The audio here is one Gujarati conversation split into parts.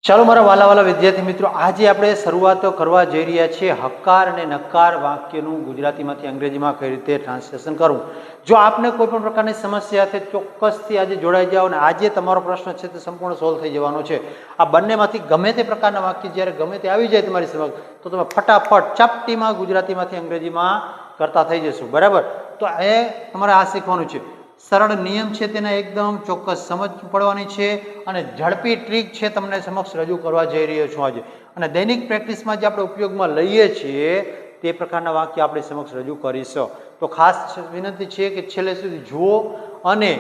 ચાલો મારા વાલા વાલા વિદ્યાર્થી મિત્રો, આજે આપણે શરૂઆત કરવા જઈ રહ્યા છીએ હકાર અને નકાર વાક્યનું ગુજરાતીમાંથી અંગ્રેજીમાં કઈ રીતે ટ્રાન્સલેશન કરવું. જો આપને કોઈ પણ પ્રકારની સમસ્યા છે ચોક્કસથી આજે જોડાઈ જાઓ અને આજે તમારો પ્રશ્ન છે તે સંપૂર્ણ સોલ્વ થઈ જવાનો છે. આ બંનેમાંથી ગમે તે પ્રકારના વાક્ય જ્યારે ગમે તે આવી જાય તમારી સમક્ષ તો તમે ફટાફટ ચપટીમાં ગુજરાતીમાંથી અંગ્રેજીમાં કરતા થઈ જશો. બરાબર? તો એ તમારે આ શીખવાનું છે. સરળ નિયમ છે તેના એકદમ ચોક્કસ સમજ પડવાની છે અને ઝડપી ટ્રીક છે તમને સમક્ષ રજૂ કરવા જઈ રહ્યો છું આજે. અને દૈનિક પ્રેક્ટિસમાં જે આપણે ઉપયોગમાં લઈએ છીએ તે પ્રકારના વાક્ય આપણી સમક્ષ રજૂ કરીશું. તો ખાસ વિનંતી છે કે છેલ્લે સુધી જુઓ અને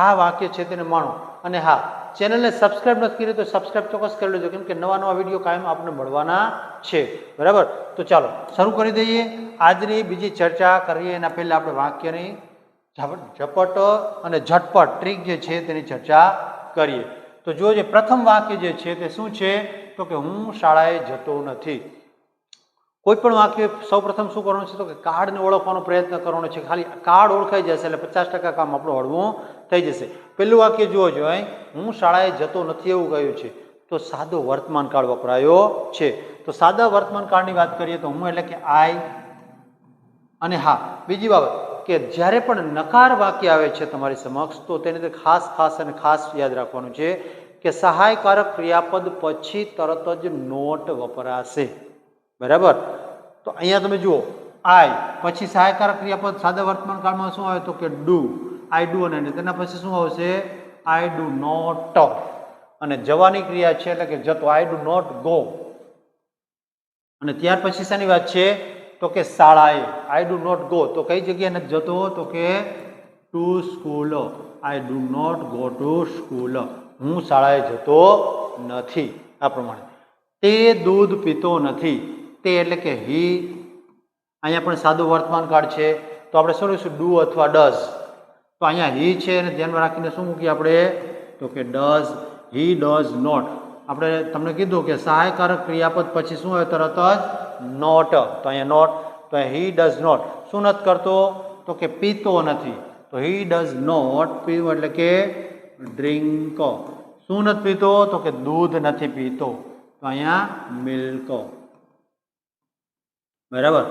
આ વાક્ય છે તેને માણો. અને હા, ચેનલને સબસ્ક્રાઇબ નથી કરી તો સબસ્ક્રાઇબ ચોક્કસ કરી લેજો, કેમ કે નવા નવા વિડીયો કાયમ આપણને મળવાના છે. બરાબર? તો ચાલો શરૂ કરી દઈએ. આજની બીજી ચર્ચા કરીએ એના પહેલા આપણે વાક્યની ઝપટ અને ઝટપટ ટ્રીક જે છે તેની ચર્ચા કરીએ. તો જો જે પ્રથમ વાક્ય જે છે તે શું છે, તો કે હું શાળાએ જતો નથી. કોઈ પણ વાક્ય સૌ પ્રથમ શું કરવાનું છે, તો કે કાર્ડને ઓળખવાનો પ્રયત્ન કરવાનો છે. ખાલી કાર્ડ ઓળખાઈ જશે એટલે 50% કામ આપણું હળવું થઈ જશે. પહેલું વાક્ય જુઓ જો, અહીં હું શાળાએ જતો નથી એવું કહ્યું છે, તો સાદો વર્તમાન કાળ વપરાયો છે. તો સાદા વર્તમાન કાળની વાત કરીએ તો હું એટલે કે આઈ. અને હા, બીજી બાબત કે જ્યારે પણ નકાર વાક્ય આવે છે તમારી સમક્ષ તો તેની અંદર ખાસ યાદ રાખવાનું છે કે સહાયકારક ક્રિયાપદ પછી તરત જ નોટ વપરાશે. બરાબર? તો અહીંયા તમે જુઓ, આઈ પછી સહાયકારક ક્રિયાપદ સાદા વર્તમાન કાળમાં શું આવે, તો કે ડુ. I do. અને તેના પછી શું આવશે, આઈ ડુ નોટ. અને જવાની ક્રિયા છે એટલે કે જતો, આઈ ડુ નોટ ગો. અને ત્યાર પછી શાની વાત છે, તો કે શાળાએ, આઈ ડુ નોટ ગો. તો કઈ જગ્યાએ નથી જતો, તો કે to school. I do not go to school. હું શાળાએ જતો નથી. આ પ્રમાણે તે દૂધ પીતો નથી. તે એટલે કે હી. અહીંયા પણ સાદું વર્તમાન કાળ છે તો આપણે શું લઈશું, ડુ અથવા ડઝ. તો અહીંયા હી છે અને ધ્યાનમાં રાખીને શું મૂકીએ આપણે, તો કે ડઝ. He does not. આપણે તમને કીધું કે સહાયકારક ક્રિયાપદ પછી શું આવે, તરત જ નોટ. તો અહીંયા નોટ. તો હી ડઝ નોટ શું નથી કરતો, તો કે પીતો નથી. તો હી ડઝ નોટ પીવું એટલે કે ડ્રિંક. શું નથી પીતો, તો કે દૂધ નથી પીતો. તો અહીંયા મિલ્ક. બરાબર?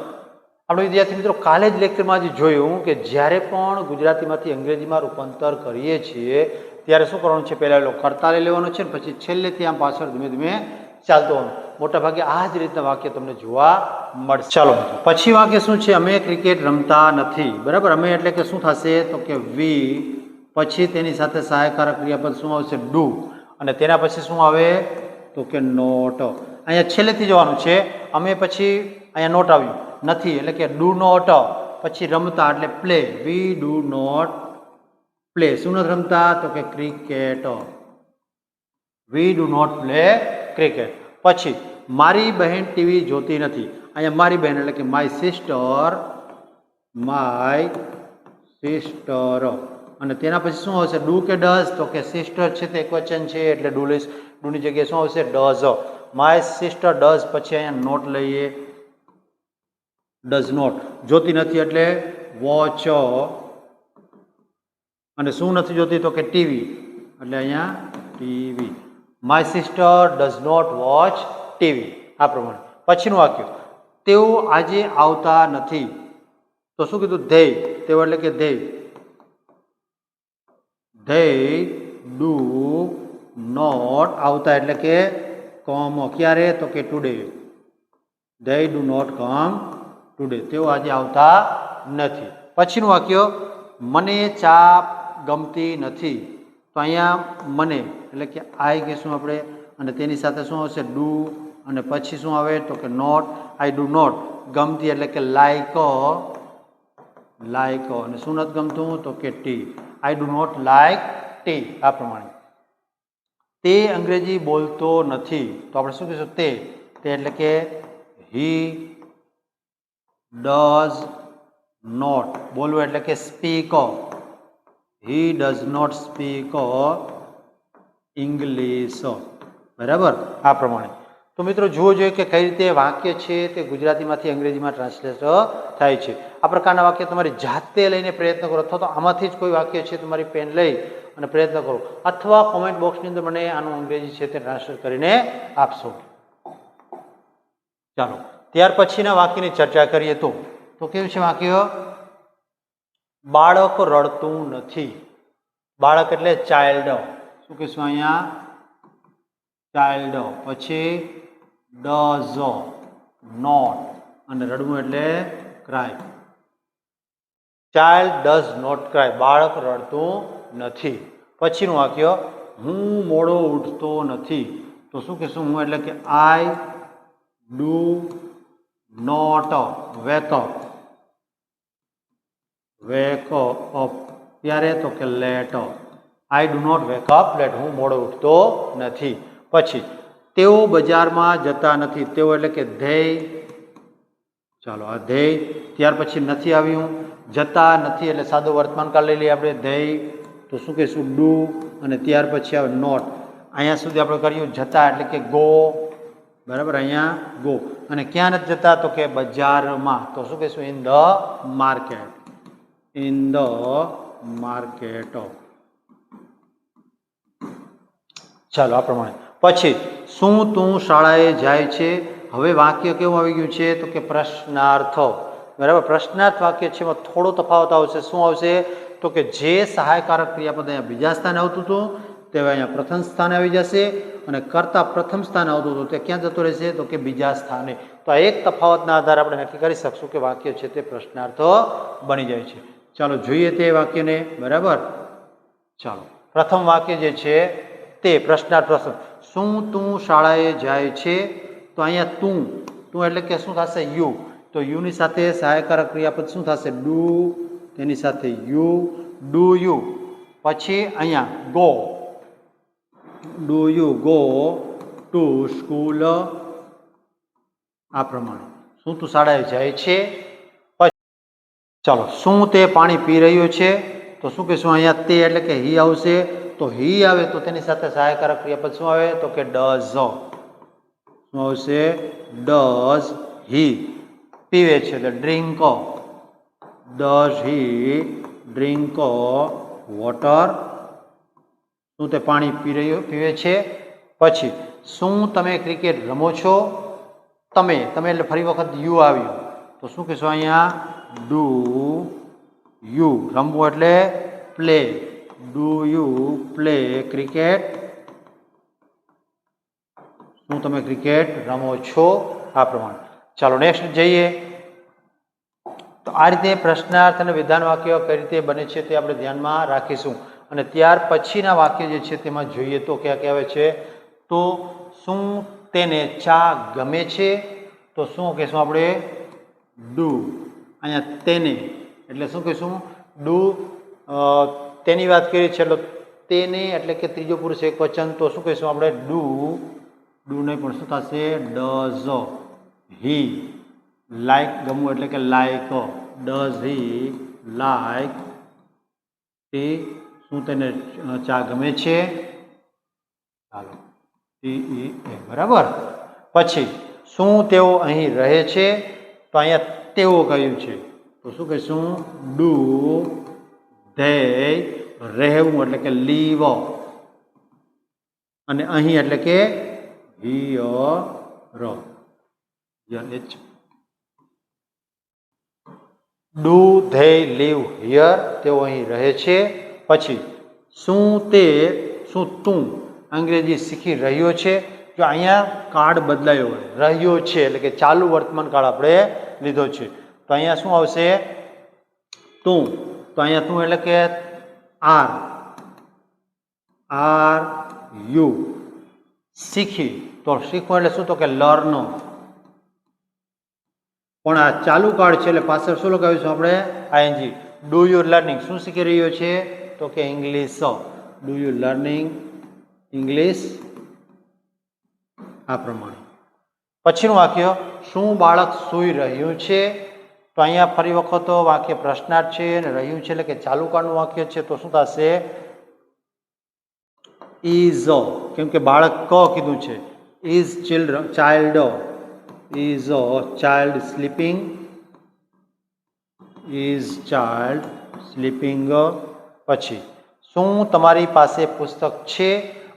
આપણે વિદ્યાર્થી મિત્રો કાલે જ લેક્ચરમાં જે જોયું કે જ્યારે પણ ગુજરાતીમાંથી અંગ્રેજીમાં રૂપાંતર કરીએ છીએ ત્યારે શું કરવાનું છે, પહેલા કરતા લઈ લેવાનું છે ને પછી છેલ્લે ત્યાં પાછળ ધીમે ધીમે ચાલતું હોવાનું. મોટા ભાગે આ જ રીતના વાક્ય તમને જોવા મળશે. ચાલો પછી વાક્ય શું છે, અમે ક્રિકેટ રમતા નથી. બરાબર? અમે એટલે કે શું થશે, તો કે વી. પછી તેની સાથે સહાયકારક ક્રિયાપદ શું આવશે, ડુ. અને તેના પછી શું આવે, તો કે નોટ. અહીંયા છેલ્લેથી જવાનું છે. અમે પછી અહીંયા નોટ આવ્યું નથી એટલે કે ડુ નોટ. પછી રમતા એટલે play. We do not play. શું નથી રમતા, તો કે cricket. We do not play cricket. પછી મારી બહેન ટીવી જોતી નથી. અહીંયા મારી બહેન એટલે કે માય સિસ્ટર. My sister. અને તેના પછી શું આવશે, ડુ કે ડઝ, તો કે સિસ્ટર છે તે એકવચન છે એટલે ડુ લઈશ. ડુની જગ્યાએ શું આવશે, ડઝ. My sister does. પછી અહીંયા નોટ લઈએ, ડઝ નોટ. જોતી નથી એટલે વોચ. અને શું નથી જોતી, તો કે ટીવી. એટલે અહીંયા TV. My sister does not watch TV. આ પ્રમાણે. પછીનું વાક્ય, તેઓ આજે આવતા નથી. તો શું કીધું, ધેય. તેઓ એટલે કે ધેય. ધેય ડુ નોટ આવતા એટલે કે કમ. ક્યારે, તો કે today. They do not come today. તેઓ આજે આવતા નથી. પછીનું વાક્ય, મને ચા ગમતી નથી. તો અહીંયા મને એટલે કે આઈ કહીશું આપણે. અને તેની સાથે શું આવશે, ડુ. અને પછી શું આવે, તો કે નોટ. I do not. ગમતી એટલે કે લાઈક. લાઈક. અને શું નથી ગમતું, તો કે tea. I do not like tea. આ પ્રમાણે. તે અંગ્રેજી બોલતો નથી. તો આપણે શું કહીશું, તે. તે એટલે કે હી ડઝ નોટ. બોલવું એટલે કે speak. He does not speak English. બરાબર? આ પ્રમાણે. તો મિત્રો જુઓ જોઈએ કે કઈ રીતે વાક્ય છે તે ગુજરાતીમાંથી અંગ્રેજીમાં ટ્રાન્સલેટ થાય છે. આ પ્રકારના વાક્ય તમારી જાતે લઈને પ્રયત્ન કરો, અથવા તો આમાંથી જ કોઈ વાક્ય છે તમારી પેન લઈ અને પ્રયત્ન કરો, અથવા કોમેન્ટ બોક્સની અંદર મને આનું અંગ્રેજી છે તે ટ્રાન્સલેટ કરીને આપશો. ચાલો, ત્યાર પછીના વાક્યની ચર્ચા કરીએ તો કેવું છે વાક્ય? બાળક રડતું નથી. બાળક એટલે ચાઇલ્ડ. શું કહીશું અહીંયા? ચાઇલ્ડ. પછી ડઝ નોટ, અને રડવું એટલે cry. Child does not cry. બાળક રડતું નથી. પછીનું વાક્ય, હું મોડો ઉઠતો નથી. તો શું કહીશું? હું એટલે કે I do not wake up. Wake up ત્યારે? તો કે late. I do not wake up late. હું મોડો ઉઠતો નથી. પછી તેઓ બજારમાં જતા નથી. તેઓ એટલે કે ધેય. ચાલો, આ ધેય. ત્યાર પછી નથી આવ્યું. જતા નથી એટલે સાદો વર્તમાન કાળ લઈ લઈએ આપણે, ધેય. તો શું કહીશું? ડુ. અને ત્યાર પછી આવે નોટ. અહીંયા સુધી આપણે કર્યું જતા એટલે કે ગો. બરાબર, અહીંયા ગો. અને ક્યાં નથી જતા? તો કે બજારમાં. તો શું કહીશું? In the market. In the market. ચાલો, આ પ્રમાણે. પછી શું તું શાળાએ જાય છે? હવે વાક્ય કેવું આવી ગયું છે? તો કે પ્રશ્નાર્થ. બરાબર, પ્રશ્નાર્થ વાક્ય છે એમાં થોડો તફાવત આવશે. શું આવશે? તો કે જે સહાયકારક ક્રિયાપદ અહીંયા બીજા સ્થાને આવતું હતું તે અહીંયા પ્રથમ સ્થાને આવી જશે, અને કરતા પ્રથમ સ્થાને આવતું હતું તે ક્યાં જતું રહેશે? તો કે બીજા સ્થાને. તો આ એક તફાવતના આધારે આપણે નક્કી કરી શકશું કે વાક્ય છે તે પ્રશ્નાર્થ બની જાય છે. ચાલો જોઈએ તે વાક્યને. બરાબર, ચાલો, પ્રથમ વાક્ય જે છે તે પ્રશ્નાર્થ પ્રશ્ન. શું તું શાળાએ જાય છે? તો અહીંયા તું એટલે કે શું થશે? યુ. તો યુની સાથે સહાયકારક ક્રિયાપદ શું થશે? ડુ. તેની સાથે યુ, ડુ યુ. પછી અહીંયા go. Do you go to school? આ પ્રમાણે. શું તું શાળાએ જાય છે? ચાલો, શું તે પાણી પી રહ્યો છે? તો શું કહીશું? અહીંયા તે એટલે કે હી આવશે. તો હી આવે તો તેની સાથે સહાયકારક ક્રિયાપદ શું આવે? તો કે ડઝ. શું આવશે? Does he. પીવે છે એટલે drink. Does he drink water? શું તે પાણી પીવે છે? પછી શું તમે ક્રિકેટ રમો છો? તમે એટલે ફરી વખત યુ આવ્યું. તો શું કહીશું અહીંયા? Do you. રમવું એટલે play. Do you play cricket? શું તમે ક્રિકેટ રમો છો? આ પ્રમાણે. ચાલો, નેક્સ્ટ જઈએ. તો આ રીતે પ્રશ્નાર્થ અને વિધાન વાક્ય કઈ રીતે બને છે તે આપણે ધ્યાનમાં રાખીશું. અને ત્યાર પછીના વાક્ય જે છે તેમાં જોઈએ તો ક્યાં કહેવાય છે? તો શું તેને ચા ગમે છે? તો શું કહીશું આપણે? ડુ. અહીંયા તેને એટલે શું કહીશું? ડુ. તેની વાત કરી છે એટલે તેને એટલે કે ત્રીજો પુરુષ એક વચન. તો શું કહીશું આપણે? ડુ. ડુ નહીં પણ શું થશે? Does he like. ગમવું એટલે કે like. Does he like T? શું તેને ચા ગમે છે? ચાલો, ટી. બરાબર. પછી શું તેઓ અહીં રહે છે? તો અહીંયા તેઓ કહ્યું છે. તો શું કહીશું? Do they. રહેવું એટલે કે લીવ, અને અહીં એટલે કે here. Do they leave here? તેઓ અહીં રહે છે. પછી શું તું અંગ્રેજી શીખી રહ્યો છે? જો અહીંયા કાળ બદલાયો હોય, રહ્યો છે એટલે કે ચાલુ વર્તમાન કાળ આપણે લીધો છે. તો અહીંયા શું આવશે? તું. તો અહીંયા તું એટલે કે આર યુ. શીખી. તો શીખવું એટલે શું? તો કે લર્ન. પણ આ ચાલુ કાળ છે એટલે પાછળ શું લગાવીશું આપણે? આઈએનજી. Do you learning? શું શીખી રહ્યો છે? તો કે English. Do you learning English? આ પ્રમાણે. પછીનું વાક્ય, શું બાળક સૂઈ રહ્યું છે? તો અહીંયા ફરી વખત વાક્ય પ્રશ્નાર્થ છે અને રહ્યું છે એટલે કે ચાલુ કાળનું વાક્ય છે. તો શું થશે? ઇઝ. કેમ કે બાળક કીધું છે. Is child. Is child sleeping? Is child sleeping? પછી શું તમારી પાસે પુસ્તક છે?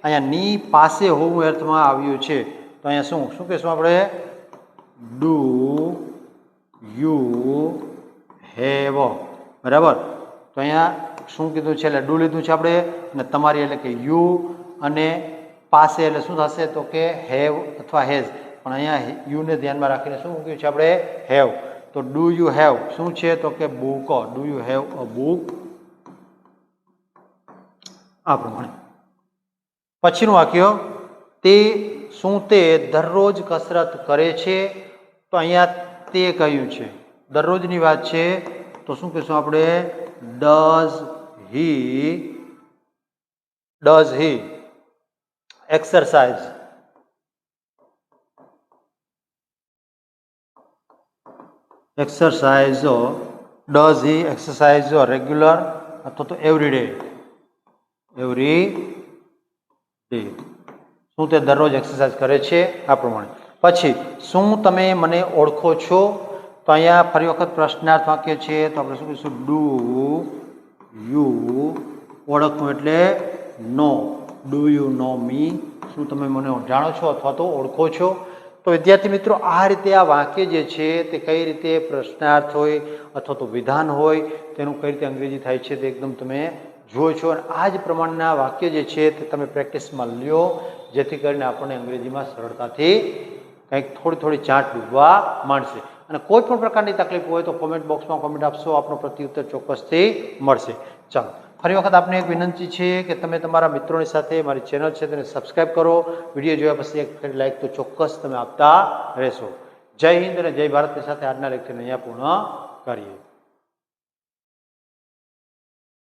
અહીંયા ની પાસે હોવું અર્થમાં આવ્યું છે, તો અહીંયા શું શું કહેશું આપણે? ડુ યુ હેવ, બરાબર. તો અહીંયા શું કીધું છે? એટલે ડુ લીધું છે આપણે, અને તમારી એટલે કે યુ, અને પાસે એટલે શું થશે? તો કે હેવ અથવા હેઝ. પણ અહીંયા યુને ધ્યાનમાં રાખીને શું મૂક્યું છે આપણે? હેવ. તો ડુ યુ હેવ શું છે? તો કે book. Do you have a book? આ પ્રમાણે. પછીનું વાક્ય, તે શું તે દરરોજ કસરત કરે છે? તો અહીંયા તે કહ્યું છે, દરરોજની વાત છે, તો શું કહીશું આપણે? Does he exercise? Exercise, does he exercise regular અથવા તો એવરી ડે? Every day. શું તે દરરોજ એક્સરસાઇઝ કરે છે? આ પ્રમાણે. પછી શું તમે મને ઓળખો છો? તો અહીંયા ફરી વખત પ્રશ્નાર્થ વાક્ય છે, તો આપણે શું કહીશું? ડુ યુ, ઓળખવું એટલે નો, ડુ યુ નો મી? શું તમે મને જાણો છો અથવા તો ઓળખો છો? તો વિદ્યાર્થી મિત્રો, આ રીતે આ વાક્ય જે છે તે કઈ રીતે પ્રશ્નાર્થ હોય અથવા તો વિધાન હોય તેનું કઈ રીતે અંગ્રેજી થાય છે તે એકદમ તમે જુઓ છો. અને આ જ પ્રમાણના વાક્ય જે છે તે તમે પ્રેક્ટિસમાં લ્યો, જેથી કરીને આપણને અંગ્રેજીમાં સરળતાથી કંઈક થોડી ચાંટ ડૂબવા માંડશે. અને કોઈ પણ પ્રકારની તકલીફ હોય તો કોમેન્ટ બોક્સમાં કોમેન્ટ આપશો, આપનો પ્રત્યુત્તર ચોક્કસથી મળશે. ચાલો, ફરી વખત આપને એક વિનંતી છે કે તમે તમારા મિત્રોની સાથે મારી ચેનલ છે તેને સબસ્ક્રાઈબ કરો. વિડીયો જોયા પછી એક લાઈક તો ચોક્કસ તમે આપતા રહેશો. જય હિન્દ અને જય ભારતની સાથે આજના લેક્ચરને અહીંયા પૂર્ણ કરીએ.